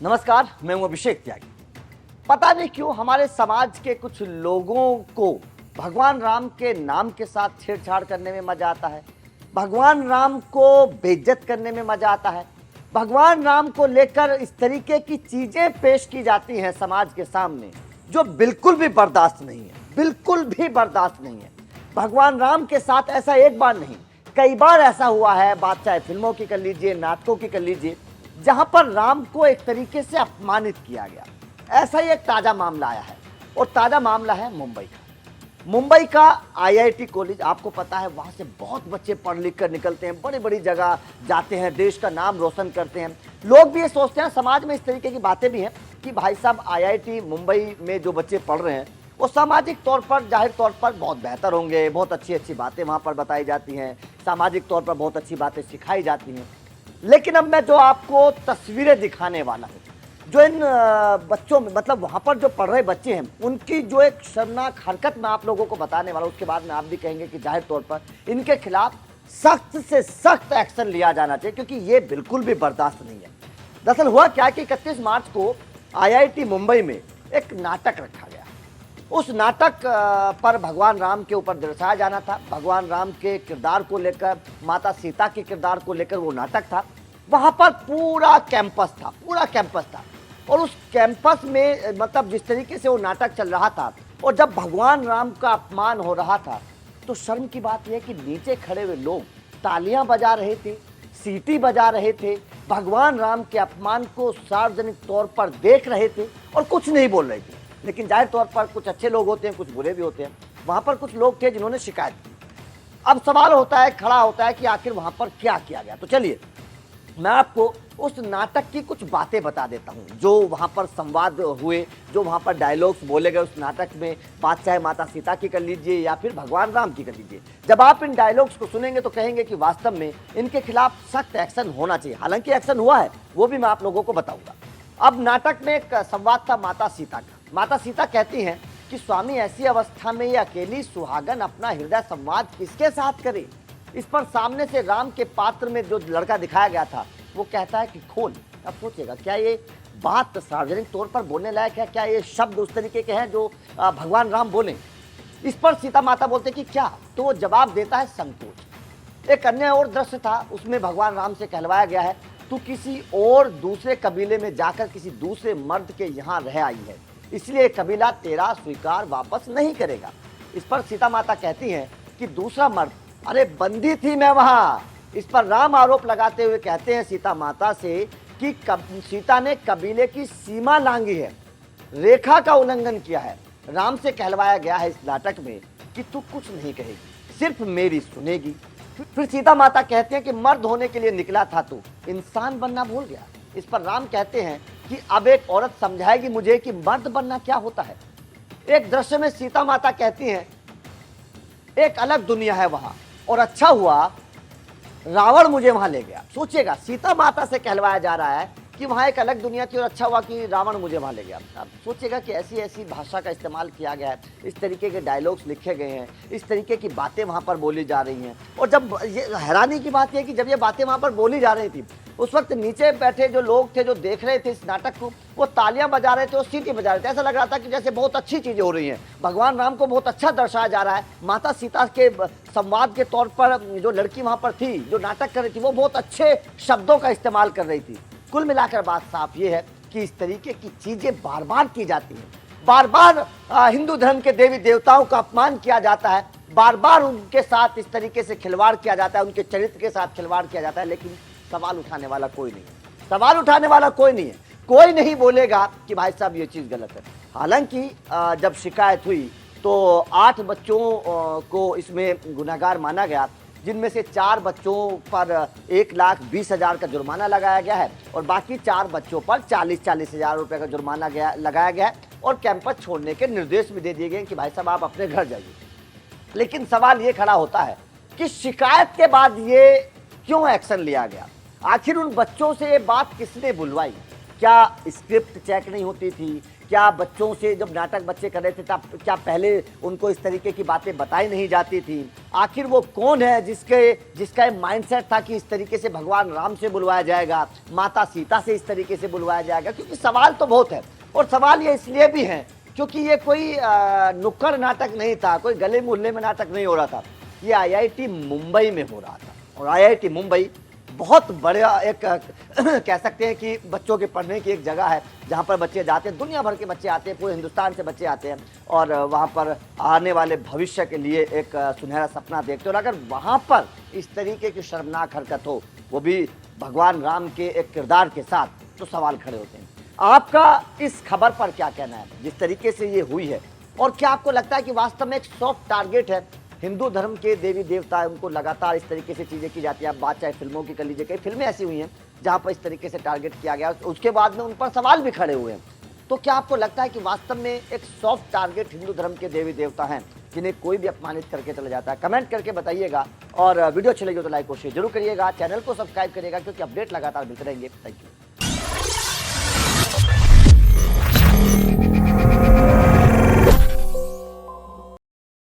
नमस्कार, मैं हूं अभिषेक त्यागी। पता नहीं क्यों हमारे समाज के कुछ लोगों को भगवान राम के नाम के साथ छेड़छाड़ करने में मजा आता है, भगवान राम को बेइज्जत करने में मजा आता है। भगवान राम को लेकर इस तरीके की चीजें पेश की जाती हैं समाज के सामने जो बिल्कुल भी बर्दाश्त नहीं है, बिल्कुल भी बर्दाश्त नहीं है। भगवान राम के साथ ऐसा एक बार नहीं, कई बार ऐसा हुआ है। बात चाहे फिल्मों की कर लीजिए, नाटकों की कर लीजिए, जहां पर राम को एक तरीके से अपमानित किया गया। ऐसा ही एक ताजा मामला आया है और ताजा मामला है मुंबई का। मुंबई का आईआईटी कॉलेज, आपको पता है वहां से बहुत बच्चे पढ़ लिख कर निकलते हैं, बड़ी बड़ी जगह जाते हैं, देश का नाम रोशन करते हैं। लोग भी ये सोचते हैं, समाज में इस तरीके की बातें भी हैं कि भाई साहब आईआईटी मुंबई में जो बच्चे पढ़ रहे हैं वो सामाजिक तौर पर, जाहिर तौर पर बहुत बेहतर होंगे, बहुत अच्छी अच्छी बातें वहाँ पर बताई जाती हैं, सामाजिक तौर पर बहुत अच्छी बातें सिखाई जाती हैं। लेकिन अब मैं जो आपको तस्वीरें दिखाने वाला हूँ, जो इन बच्चों में, मतलब वहाँ पर जो पढ़ रहे बच्चे हैं, उनकी जो एक शर्मनाक हरकत मैं आप लोगों को बताने वाला हूँ, उसके बाद में आप भी कहेंगे कि जाहिर तौर पर इनके खिलाफ सख्त से सख्त एक्शन लिया जाना चाहिए, क्योंकि ये बिल्कुल भी बर्दाश्त नहीं है। दरअसल हुआ क्या कि 31 मार्च को आईआईटी मुंबई में एक नाटक रखा गया। उस नाटक पर भगवान राम के ऊपर दर्शाया जाना था, भगवान राम के किरदार को लेकर, माता सीता के किरदार को लेकर वो नाटक था। वहाँ पर पूरा कैंपस था, पूरा कैंपस था। और उस कैंपस में मतलब जिस तरीके से वो नाटक चल रहा था और जब भगवान राम का अपमान हो रहा था, तो शर्म की बात यह कि नीचे खड़े हुए लोग तालियां बजा रहे थे, सीटी बजा रहे थे, भगवान राम के अपमान को सार्वजनिक तौर पर देख रहे थे और कुछ नहीं बोल रहे थे। लेकिन जाहिर तौर पर कुछ अच्छे लोग होते हैं, कुछ बुरे भी होते हैं। वहां पर कुछ लोग थे जिन्होंने शिकायत की। अब सवाल होता है, खड़ा होता है कि आखिर वहां पर क्या किया गया। तो चलिए मैं आपको उस नाटक की कुछ बातें बता देता हूं, जो वहां पर संवाद हुए, जो वहां पर डायलॉग्स बोले गए उस नाटक में। बात चाहे माता सीता की कर लीजिए या फिर भगवान राम की कर लीजिए। जब आप इन डायलॉग्स को सुनेंगे तो कहेंगे कि वास्तव में इनके खिलाफ सख्त एक्शन होना चाहिए। हालांकि एक्शन हुआ है, वो भी मैं आप लोगों को बताऊंगा। अब नाटक में एक संवाद था माता सीता का। माता सीता कहती हैं कि स्वामी, ऐसी अवस्था में ये अकेली सुहागन अपना हृदय संवाद किसके साथ करे। इस पर सामने से राम के पात्र में जो लड़का दिखाया गया था वो कहता है कि खोल। अब सोचिएगा, क्या ये बात सार्वजनिक तौर पर बोलने लायक है? क्या ये शब्द उस तरीके के हैं जो भगवान राम बोले? इस पर सीता माता बोलते कि क्या, तो वो जवाब देता है संकोच। एक अन्य और दृश्य था, उसमें भगवान राम से कहलवाया गया है, तू किसी और दूसरे कबीले में जाकर किसी दूसरे मर्द के यहाँ रह आई है, इसलिए कबीला तेरा स्वीकार वापस नहीं करेगा। इस पर सीता माता कहती हैं कि दूसरा मर्द, अरे बंदी थी मैं वहां। इस पर राम आरोप लगाते हुए कहते हैं सीता माता से कि सीता ने कबीले की सीमा लांघी है, रेखा का उल्लंघन किया है। राम से कहलवाया गया है इस नाटक में कि तू कुछ नहीं कहेगी, सिर्फ मेरी सुनेगी। फिर सीता माता कहते हैं कि मर्द होने के लिए निकला था, तू इंसान बनना भूल गया। इस पर राम कहते हैं कि अब एक औरत समझाएगी मुझे कि मर्द बनना क्या होता है। एक दृश्य में सीता माता कहती हैं एक अलग दुनिया है वहां, और अच्छा हुआ रावण मुझे वहां ले गया। सोचिएगा, सीता माता से कहलवाया जा रहा है कि वहां एक अलग दुनिया थी और अच्छा हुआ कि रावण मुझे वहां ले गया। अब सोचिएगा कि ऐसी ऐसी भाषा का इस्तेमाल किया गया है, इस तरीके के डायलॉग्स लिखे गए हैं, इस तरीके की बातें वहां पर बोली जा रही हैं। और जब ये हैरानी की बात यह कि जब ये बातें वहां पर बोली जा रही थी, उस वक्त नीचे बैठे जो लोग थे, जो देख रहे थे इस नाटक को, वो तालियां बजा रहे थे और सीटी बजा रहे थे। ऐसा लग रहा था कि जैसे बहुत अच्छी चीजें हो रही हैं, भगवान राम को बहुत अच्छा दर्शाया जा रहा है। माता सीता के संवाद के तौर पर जो लड़की वहां पर थी, जो नाटक कर रही थी, वो बहुत अच्छे शब्दों का इस्तेमाल कर रही थी। कुल मिलाकर बात साफ ये है कि इस तरीके की चीजें बार बार की जाती हैं, बार बार हिंदू धर्म के देवी देवताओं का अपमान किया जाता है, बार बार उनके साथ इस तरीके से खिलवाड़ किया जाता है, उनके चरित्र के साथ खिलवाड़ किया जाता है। लेकिन सवाल उठाने वाला कोई नहीं है, सवाल उठाने वाला कोई नहीं है। कोई नहीं बोलेगा कि भाई साहब ये चीज गलत है। हालांकि जब शिकायत हुई तो 8 बच्चों को इसमें गुनहगार माना गया, जिनमें से 4 बच्चों पर 1,20,000 का जुर्माना लगाया गया है और बाकी 4 बच्चों पर 40-40 हज़ार रुपये का जुर्माना लगाया गया है और कैंपस छोड़ने के निर्देश भी दे दिए गए कि भाई साहब आप अपने घर जाइए। लेकिन सवाल ये खड़ा होता है कि शिकायत के बाद ये क्यों एक्शन लिया गया? आखिर उन बच्चों से ये बात किसने बुलवाई? क्या स्क्रिप्ट चेक नहीं होती थी? क्या बच्चों से जब नाटक बच्चे कर रहे थे तब क्या पहले उनको इस तरीके की बातें बताई नहीं जाती थी? आखिर वो कौन है जिसका माइंडसेट था कि इस तरीके से भगवान राम से बुलवाया जाएगा, माता सीता से इस तरीके से बुलवाया जाएगा? क्योंकि सवाल तो बहुत है, और सवाल ये इसलिए भी है क्योंकि ये कोई नुक्कड़ नाटक नहीं था, कोई गले मोहल्ले में नाटक नहीं हो रहा था, ये आईआईटी मुंबई में हो रहा था। और आईआईटी मुंबई बहुत बड़ा एक कह सकते हैं कि बच्चों के पढ़ने की एक जगह है, जहाँ पर बच्चे जाते हैं, दुनिया भर के बच्चे आते हैं, पूरे हिंदुस्तान से बच्चे आते हैं और वहाँ पर आने वाले भविष्य के लिए एक सुनहरा सपना देखते हैं। और अगर वहाँ पर इस तरीके की शर्मनाक हरकत हो, वो भी भगवान राम के एक किरदार के साथ, तो सवाल खड़े होते हैं। आपका इस खबर पर क्या कहना है, जिस तरीके से ये हुई है? और क्या आपको लगता है कि वास्तव में एक सॉफ्ट टारगेट है हिंदू धर्म के देवी देवता है, उनको लगातार इस तरीके से चीज़ें की जाती है? आप बात चाहे फिल्मों की कर लीजिए, कई फिल्में ऐसी हुई हैं जहाँ पर इस तरीके से टारगेट किया गया, उसके बाद में उन पर सवाल भी खड़े हुए हैं। तो क्या आपको लगता है कि वास्तव में एक सॉफ्ट टारगेट हिंदू धर्म के देवी देवता हैं जिन्हें कोई भी अपमानित करके चला जाता है? कमेंट करके बताइएगा, और वीडियो अच्छी लगी हो तो लाइक और शेयर जरूर करिएगा, चैनल को सब्सक्राइब करिएगा, क्योंकि अपडेट लगातार मिलते रहेंगे। Thank you.